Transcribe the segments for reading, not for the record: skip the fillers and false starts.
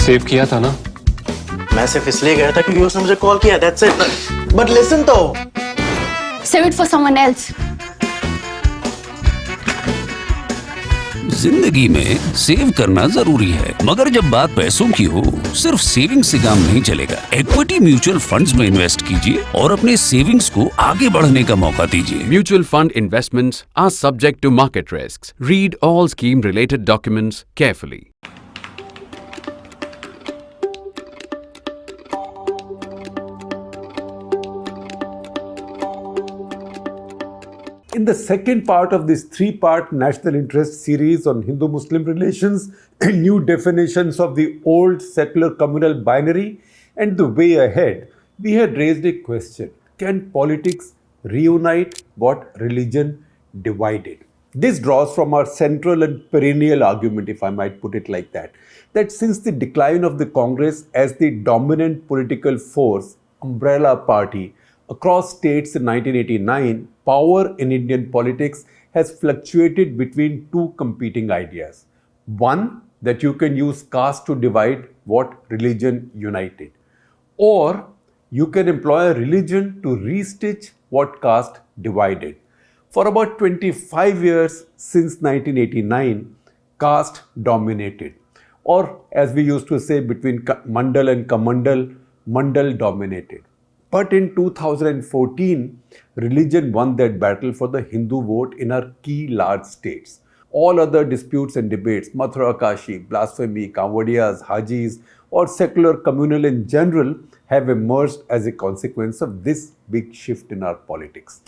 Save किया था ना? मैं सिर्फ इसलिए गया था क्योंकि उसने मुझे कॉल किया, that's it. But listen तो. Save it for someone else. जिंदगी में सेव करना जरूरी है, मगर जब बात पैसों की हो, सिर्फ सेविंग से काम नहीं चलेगा। इक्विटी म्यूचुअल फंड्स में इन्वेस्ट कीजिए और अपने सेविंग्स को आगे बढ़ने का मौका दीजिए। Mutual fund investments are subject to market risks. Read all scheme-related documents carefully. In the second part of this three-part national interest series on Hindu-Muslim relations, new definitions of the old secular communal binary and the way ahead, we had raised a question. Can politics reunite what religion divided? This draws from our central and perennial argument, if I might put it like that since the decline of the Congress as the dominant political force, umbrella party, across states in 1989, power in Indian politics has fluctuated between two competing ideas. One, that you can use caste to divide what religion united. Or you can employ a religion to restitch what caste divided. For about 25 years since 1989, caste dominated. Or as we used to say between Mandal and Kamandal, Mandal dominated. But in 2014, religion won that battle for the Hindu vote in our key large states. All other disputes and debates, Mathura-Kashi, blasphemy, Kavadiyas, Hajis, or secular communal in general, have emerged as a consequence of this big shift in our politics.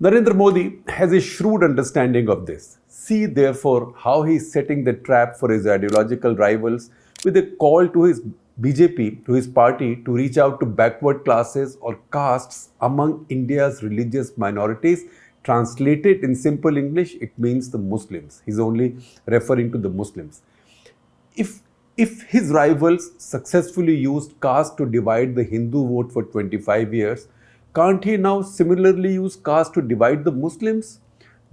Narendra Modi has a shrewd understanding of this. See, therefore, how he is setting the trap for his ideological rivals with a call to his BJP, to his party, to reach out to backward classes or castes among India's religious minorities. Translated in simple English, it means the Muslims. He's only referring to the Muslims. If his rivals successfully used caste to divide the Hindu vote for 25 years, can't he now similarly use caste to divide the Muslims?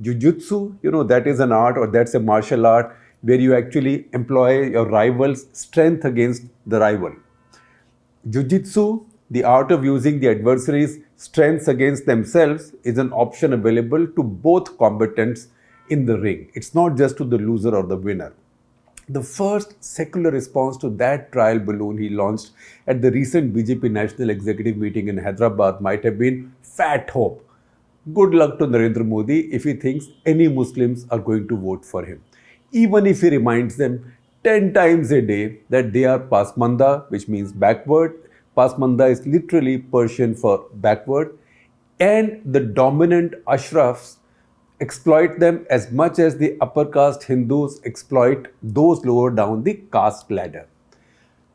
Jujutsu, that is an art, or that's a martial art where you actually employ your rival's strength against the rival. Jiu-Jitsu, the art of using the adversary's strengths against themselves, is an option available to both combatants in the ring. It's not just to the loser or the winner. The first secular response to that trial balloon he launched at the recent BJP National Executive meeting in Hyderabad might have been fat hope. Good luck to Narendra Modi if he thinks any Muslims are going to vote for him. Even if he reminds them 10 times a day that they are pasmanda, which means backward. Pasmanda is literally Persian for backward. And the dominant Ashrafs exploit them as much as the upper caste Hindus exploit those lower down the caste ladder.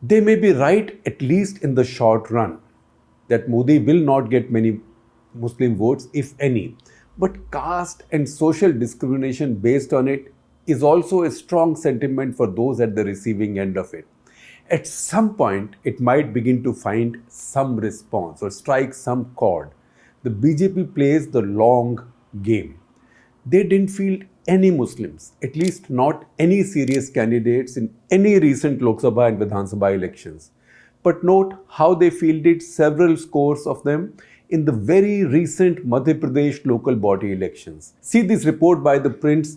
They may be right, at least in the short run, that Modi will not get many Muslim votes, if any. But caste and social discrimination based on it is also a strong sentiment for those at the receiving end of it. At some point, it might begin to find some response or strike some chord. The BJP plays the long game. They didn't field any Muslims, at least not any serious candidates in any recent Lok Sabha and Vidhan Sabha elections. But note how they fielded several scores of them in the very recent Madhya Pradesh local body elections. See this report by ThePrint's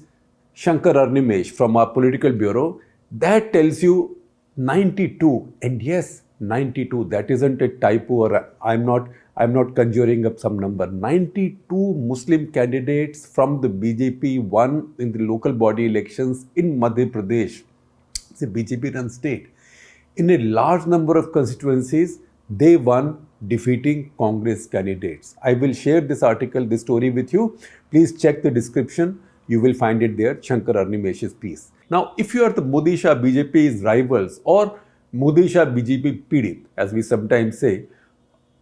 Shekhar Gupta from our political bureau. That tells you 92, and yes, 92. That isn't a typo, or I'm not conjuring up some number. 92 Muslim candidates from the BJP won in the local body elections in Madhya Pradesh. It's a BJP-run state. In a large number of constituencies, they won defeating Congress candidates. I will share this article, this story with you. Please check the description. You will find it there, Shekhar Gupta's piece. Now, if you are the Modi Shah BJP's rivals, or Modi Shah BJP Pidit, as we sometimes say,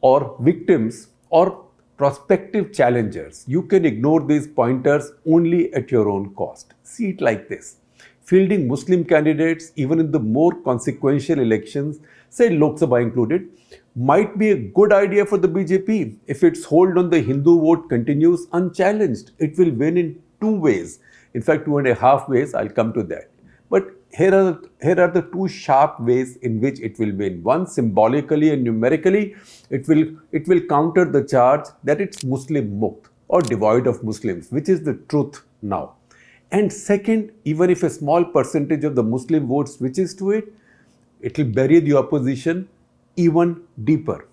or victims or prospective challengers, you can ignore these pointers only at your own cost. See it like this. Fielding Muslim candidates, even in the more consequential elections, say Lok Sabha included, might be a good idea for the BJP. If its hold on the Hindu vote continues unchallenged, it will win in two ways. In fact, 2.5 ways, I'll come to that. But here are the two sharp ways in which it will win. One, symbolically and numerically, it will counter the charge that it's Muslim mukt or devoid of Muslims, which is the truth now. And second, even if a small percentage of the Muslim vote switches to it, it will bury the opposition even deeper.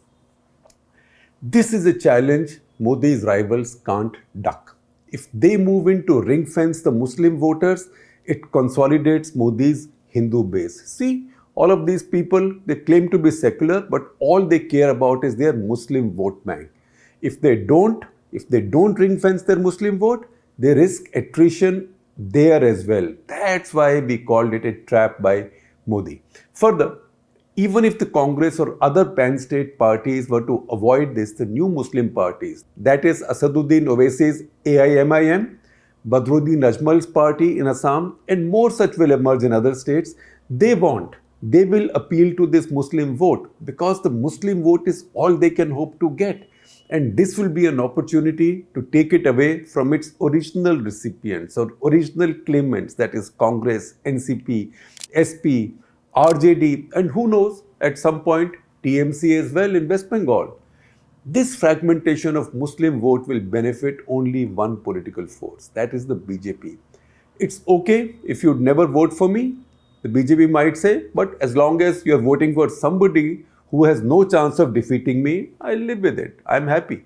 This is a challenge Modi's rivals can't duck. If they move in to ring fence the Muslim voters, it consolidates Modi's Hindu base. See, all of these people, they claim to be secular, but all they care about is their Muslim vote bank. If they don't ring fence their Muslim vote, they risk attrition there as well. That's why we called it a trap by Modi. Further, even if the Congress or other pan-state parties were to avoid this, the new Muslim parties, that is Asaduddin Owaisi's AIMIM, Badruddin Ajmal's party in Assam, and more such will emerge in other states, they will appeal to this Muslim vote because the Muslim vote is all they can hope to get. And this will be an opportunity to take it away from its original recipients or original claimants, that is Congress, NCP, SP, RJD, and who knows, at some point TMC as well in West Bengal. This fragmentation of Muslim vote will benefit only one political force, that is the BJP. It's okay if you'd never vote for me, the BJP might say, but as long as you're voting for somebody who has no chance of defeating me, I'll live with it. I'm happy.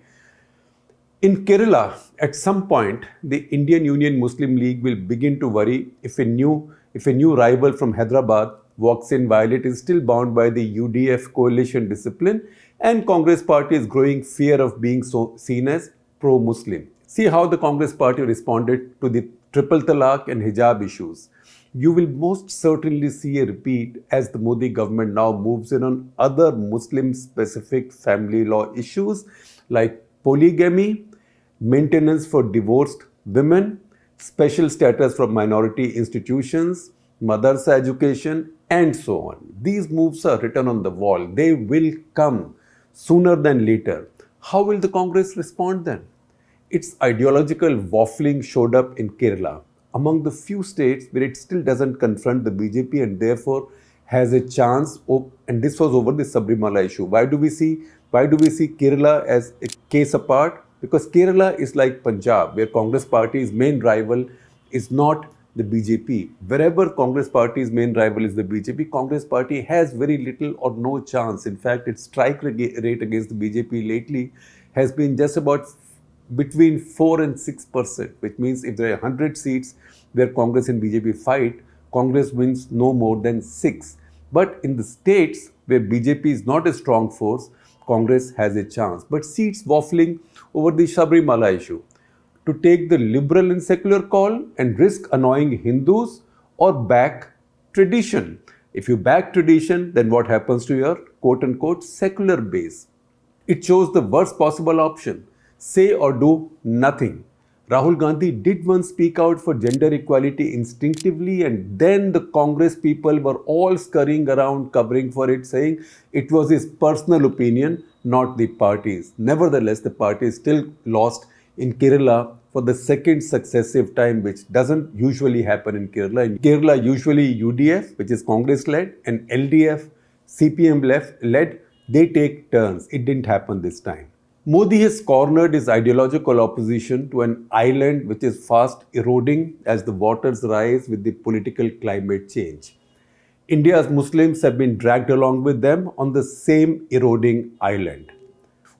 In Kerala, at some point, the Indian Union Muslim League will begin to worry if a new rival from Hyderabad walks in while it is still bound by the UDF coalition discipline, and Congress party is growing fear of being seen as pro-Muslim. See how the Congress party responded to the triple talaq and hijab issues. You will most certainly see a repeat as the Modi government now moves in on other Muslim-specific family law issues like polygamy, maintenance for divorced women, special status for minority institutions, madrasa education, and so on. These moves are written on the wall. They will come sooner than later. How will the Congress respond then? Its ideological waffling showed up in Kerala, among the few states where it still doesn't confront the BJP and therefore has a chance. And this was over the Sabrimala issue. Why do we see Kerala as a case apart? Because Kerala is like Punjab, where Congress party's main rival is not the BJP. Wherever Congress party's main rival is the BJP, Congress party has very little or no chance. In fact, its strike rate against the BJP lately has been just about between 4 and 6%, which means if there are 100 seats where Congress and BJP fight, Congress wins no more than 6. But in the states where BJP is not a strong force, Congress has a chance. But seats waffling over the Sabrimala issue. To take the liberal and secular call and risk annoying Hindus, or back tradition. If you back tradition, then what happens to your quote-unquote secular base? It chose the worst possible option. Say or do nothing. Rahul Gandhi did once speak out for gender equality instinctively, and then the Congress people were all scurrying around covering for it, saying it was his personal opinion, not the party's. Nevertheless, the party still lost in Kerala for the second successive time, which doesn't usually happen in Kerala. In Kerala, usually UDF, which is Congress-led, and LDF, CPM-led, they take turns. It didn't happen this time. Modi has cornered his ideological opposition to an island which is fast eroding as the waters rise with the political climate change. India's Muslims have been dragged along with them on the same eroding island.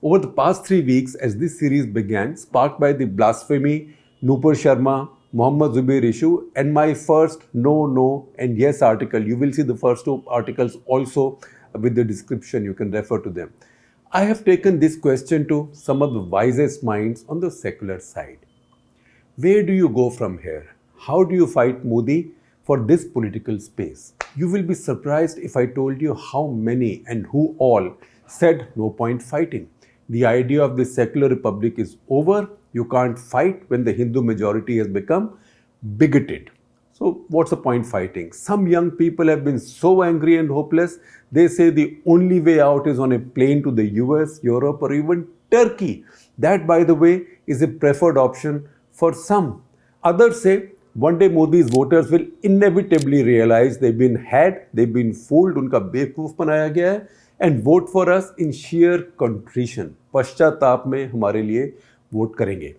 Over the past 3 weeks, as this series began, sparked by the blasphemy, Nupur Sharma, Muhammad Zubair issue, and my first no, and yes article, you will see the first 2 articles also with the description, you can refer to them. I have taken this question to some of the wisest minds on the secular side. Where do you go from here? How do you fight Modi for this political space? You will be surprised if I told you how many and who all said no point fighting. The idea of the secular republic is over. You can't fight when the Hindu majority has become bigoted. So what's the point fighting? Some young people have been so angry and hopeless, they say the only way out is on a plane to the US, Europe, or even Turkey. That, by the way, is a preferred option for some. Others say One day Modi's voters will inevitably realize they've been had, they've been fooled, उनका बेवकूफ बनाया गया है, and vote for us in sheer contrition. पश्चाताप में हमारे लिए vote करेंगे.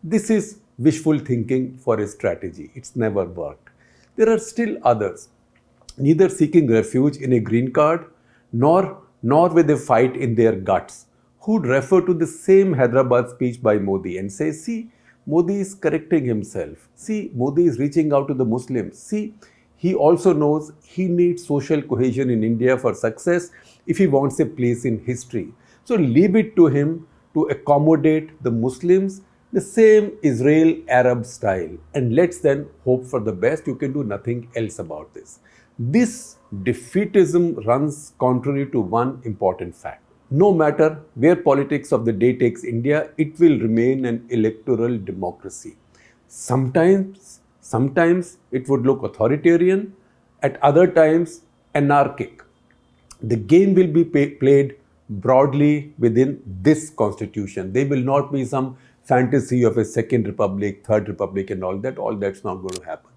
This is wishful thinking for a strategy. It's never worked. There are still others, neither seeking refuge in a green card nor with a fight in their guts, who'd refer to the same Hyderabad speech by Modi and say, see, Modi is correcting himself. See, Modi is reaching out to the Muslims. See, he also knows he needs social cohesion in India for success if he wants a place in history. So leave it to him to accommodate the Muslims, the same Israel-Arab style. And let's then hope for the best. You can do nothing else about this. This defeatism runs contrary to one important fact. No matter where politics of the day takes India, it will remain an electoral democracy. Sometimes it would look authoritarian, at other times anarchic. The game will be played broadly within this constitution. There will not be some fantasy of a second republic, third republic and all that. All that's not going to happen.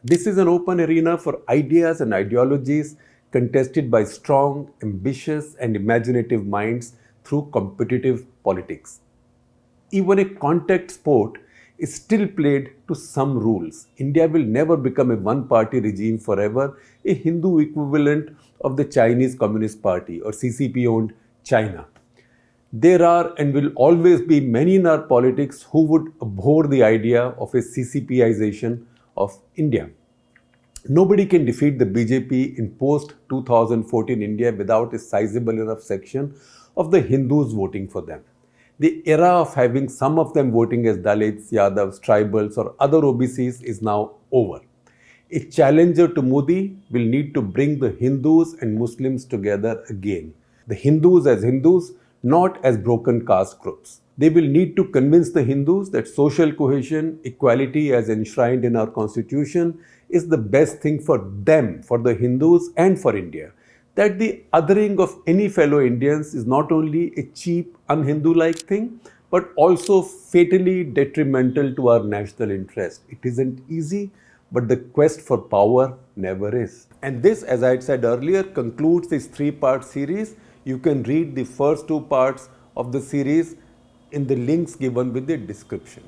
This is an open arena for ideas and ideologies contested by strong, ambitious and imaginative minds through competitive politics. Even a contact sport is still played to some rules. India will never become a one-party regime forever, a Hindu equivalent of the Chinese Communist Party or CCP-owned China. There are and will always be many in our politics who would abhor the idea of a CCPization of India. Nobody can defeat the BJP in post-2014 India without a sizable enough section of the Hindus voting for them. The era of having some of them voting as Dalits, Yadavs, Tribals or other OBCs is now over. A challenger to Modi will need to bring the Hindus and Muslims together again. The Hindus as Hindus, not as broken caste groups. They will need to convince the Hindus that social cohesion, equality as enshrined in our constitution is the best thing for them, for the Hindus and for India. That the othering of any fellow Indians is not only a cheap, un-Hindu-like thing, but also fatally detrimental to our national interest. It isn't easy, but the quest for power never is. And this, as I had said earlier, concludes this three-part series. You can read the first two parts of the series in the links given with the description.